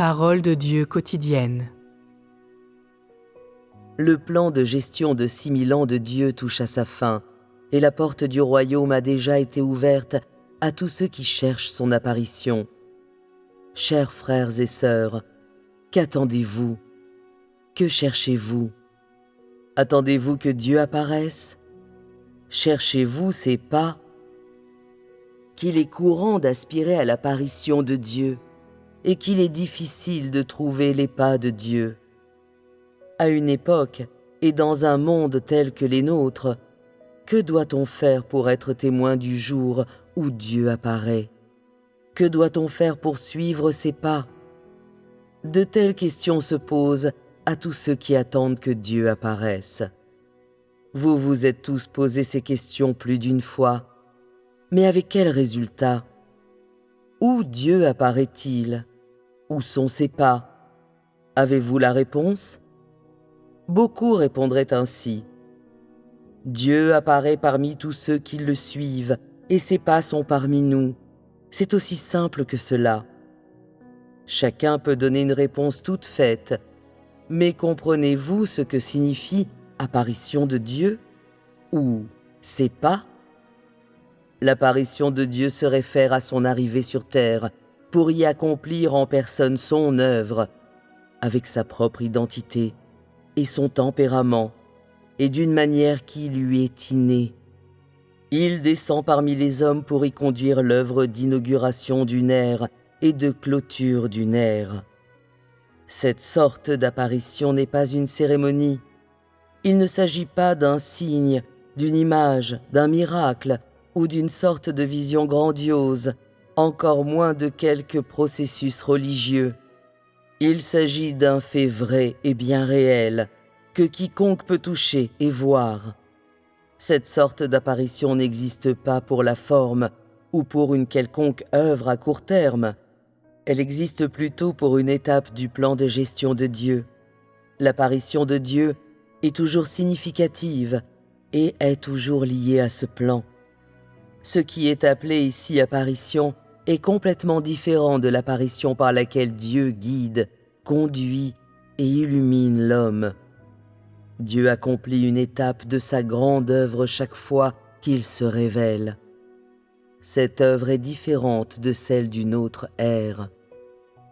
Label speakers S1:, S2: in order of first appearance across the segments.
S1: Parole de Dieu quotidienne.
S2: Le plan de gestion de 6000 ans de Dieu touche à sa fin, et la porte du royaume a déjà été ouverte à tous ceux qui cherchent son apparition. Chers frères et sœurs, qu'attendez-vous? Que cherchez-vous? Attendez-vous que Dieu apparaisse? Cherchez-vous ses pas? Qu'il est courant d'aspirer à l'apparition de Dieu, et qu'il est difficile de trouver les pas de Dieu. À une époque, et dans un monde tel que les nôtres, que doit-on faire pour être témoin du jour où Dieu apparaît? Que doit-on faire pour suivre ses pas? De telles questions se posent à tous ceux qui attendent que Dieu apparaisse. Vous vous êtes tous posé ces questions plus d'une fois, mais avec quel résultat? Où Dieu apparaît-il? Où sont ses pas? Avez-vous la réponse? Beaucoup répondraient ainsi. Dieu apparaît parmi tous ceux qui le suivent, et ses pas sont parmi nous. C'est aussi simple que cela. Chacun peut donner une réponse toute faite, mais comprenez-vous ce que signifie apparition de Dieu ou ses pas? L'apparition de Dieu se réfère à son arrivée sur terre pour y accomplir en personne son œuvre, avec sa propre identité et son tempérament, et d'une manière qui lui est innée. Il descend parmi les hommes pour y conduire l'œuvre d'inauguration d'une ère et de clôture d'une ère. Cette sorte d'apparition n'est pas une cérémonie. Il ne s'agit pas d'un signe, d'une image, d'un miracle ou d'une sorte de vision grandiose, encore moins de quelque processus religieux. Il s'agit d'un fait vrai et bien réel, que quiconque peut toucher et voir. Cette sorte d'apparition n'existe pas pour la forme ou pour une quelconque œuvre à court terme. Elle existe plutôt pour une étape du plan de gestion de Dieu. L'apparition de Dieu est toujours significative et est toujours liée à ce plan. Ce qui est appelé ici apparition est complètement différent de l'apparition par laquelle Dieu guide, conduit et illumine l'homme. Dieu accomplit une étape de sa grande œuvre chaque fois qu'il se révèle. Cette œuvre est différente de celle d'une autre ère.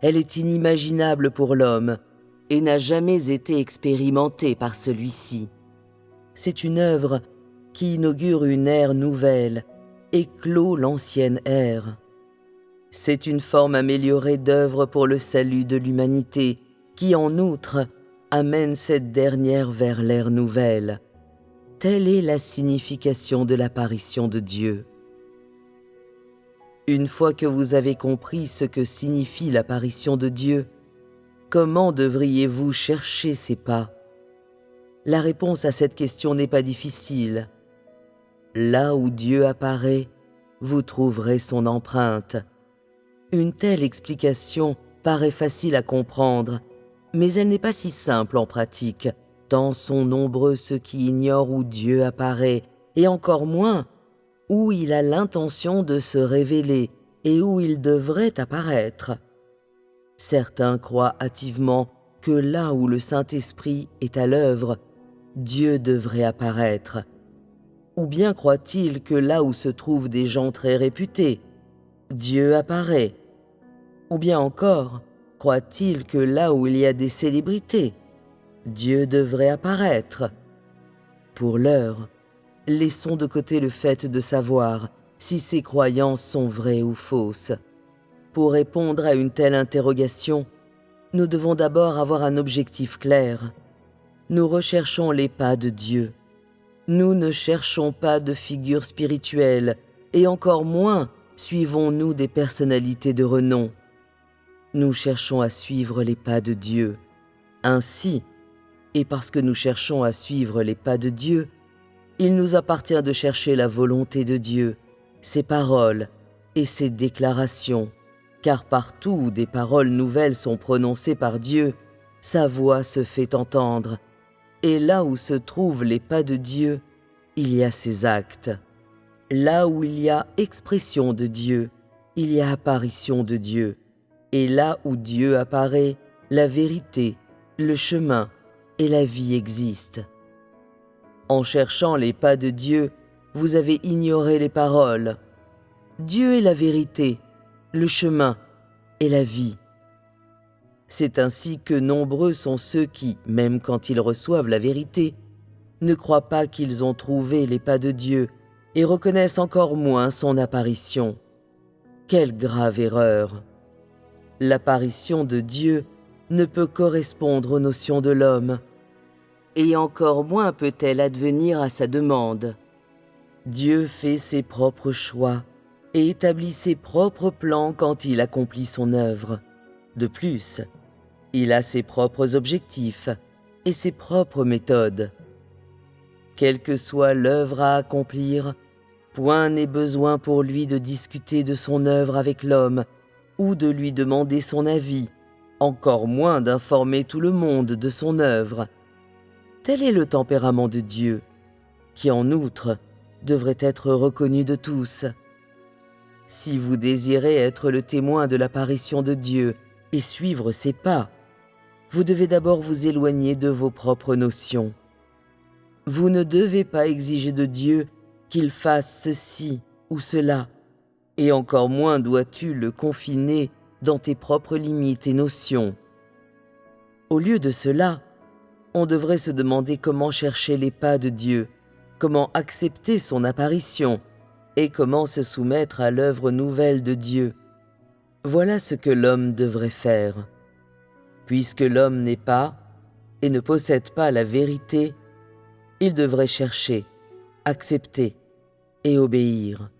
S2: Elle est inimaginable pour l'homme et n'a jamais été expérimentée par celui-ci. C'est une œuvre qui inaugure une ère nouvelle et clôt l'ancienne ère. C'est une forme améliorée d'œuvre pour le salut de l'humanité qui, en outre, amène cette dernière vers l'ère nouvelle. Telle est la signification de l'apparition de Dieu. Une fois que vous avez compris ce que signifie l'apparition de Dieu, comment devriez-vous chercher ses pas? La réponse à cette question n'est pas difficile. Là où Dieu apparaît, vous trouverez son empreinte. Une telle explication paraît facile à comprendre, mais elle n'est pas si simple en pratique, tant sont nombreux ceux qui ignorent où Dieu apparaît, et encore moins où il a l'intention de se révéler et où il devrait apparaître. Certains croient hâtivement que là où le Saint-Esprit est à l'œuvre, Dieu devrait apparaître. Ou bien croient-ils que là où se trouvent des gens très réputés, Dieu apparaît. Ou bien encore, croient-ils que là où il y a des célébrités, Dieu devrait apparaître. Pour l'heure, laissons de côté le fait de savoir si ces croyances sont vraies ou fausses. Pour répondre à une telle interrogation, nous devons d'abord avoir un objectif clair. Nous recherchons les pas de Dieu. Nous ne cherchons pas de figures spirituelles, et encore moins suivons-nous des personnalités de renom. Nous cherchons à suivre les pas de Dieu. Ainsi, et parce que nous cherchons à suivre les pas de Dieu, il nous appartient de chercher la volonté de Dieu, ses paroles et ses déclarations, car partout où des paroles nouvelles sont prononcées par Dieu, sa voix se fait entendre, et là où se trouvent les pas de Dieu, il y a ses actes. Là où il y a expression de Dieu, il y a apparition de Dieu. et là où Dieu apparaît, la vérité, le chemin et la vie existent. En cherchant les pas de Dieu, vous avez ignoré les paroles. Dieu est la vérité, le chemin et la vie. C'est ainsi que nombreux sont ceux qui, même quand ils reçoivent la vérité, ne croient pas qu'ils ont trouvé les pas de Dieu et reconnaissent encore moins son apparition. Quelle grave erreur! L'apparition de Dieu ne peut correspondre aux notions de l'homme, et encore moins peut-elle advenir à sa demande. Dieu fait ses propres choix et établit ses propres plans quand il accomplit son œuvre. De plus, il a ses propres objectifs et ses propres méthodes. Quelle que soit l'œuvre à accomplir, point n'est besoin pour lui de discuter de son œuvre avec l'homme ou de lui demander son avis, encore moins d'informer tout le monde de son œuvre. Tel est le tempérament de Dieu, qui en outre devrait être reconnu de tous. Si vous désirez être le témoin de l'apparition de Dieu et suivre ses pas, vous devez d'abord vous éloigner de vos propres notions. Vous ne devez pas exiger de Dieu qu'il fasse ceci ou cela, et encore moins dois-tu le confiner dans tes propres limites et notions. Au lieu de cela, on devrait se demander comment chercher les pas de Dieu, comment accepter son apparition et comment se soumettre à l'œuvre nouvelle de Dieu. Voilà ce que l'homme devrait faire. Puisque l'homme n'est pas et ne possède pas la vérité, il devrait chercher, accepter et obéir.